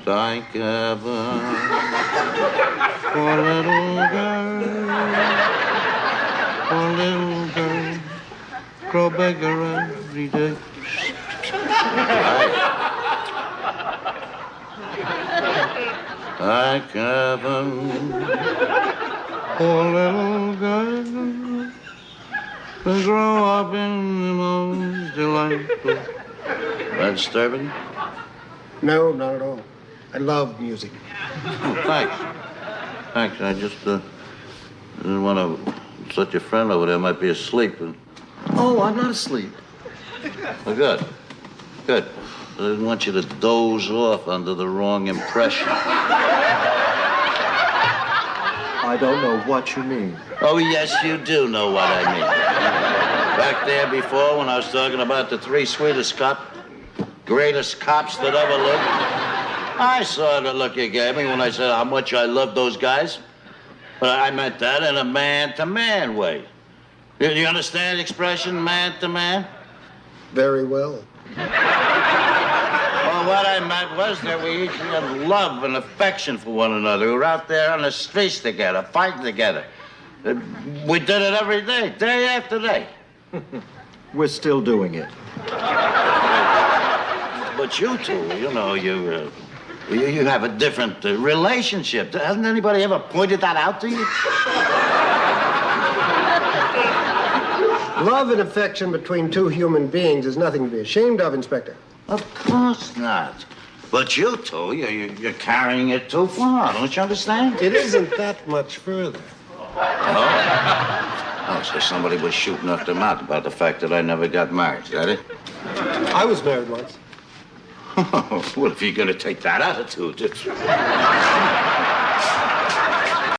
Thank heaven for little girl, grow bigger every day. Thank heaven for little girl to grow up in the most delightful. That disturbing? No, not at all. I love music. Oh, thanks. Thanks. I just didn't want to. Such a friend over there might be asleep. Oh, I'm not asleep. Well, good. Good. I didn't want you to doze off under the wrong impression. I don't know what you mean. Oh, yes, you do know what I mean. Back there before, when I was talking about the three greatest cops that ever lived, I saw the look you gave me when I said how much I love those guys. But I meant that in a man-to-man way. You understand the expression, man-to-man? Very well. Well, what I meant was that we each had love and affection for one another. We were out there on the streets together, fighting together. We did it every day, day after day. We're still doing it. But you two, you know, you have a different relationship. Hasn't anybody ever pointed that out to you? Love and affection between two human beings is nothing to be ashamed of, Inspector. Of course not. But you two, you're carrying it too far. Don't you understand? It isn't that much further. Oh, so somebody was shooting off their mouth about the fact that I never got married. Is that it? I was married once. Well, if you're going to take that attitude, it's...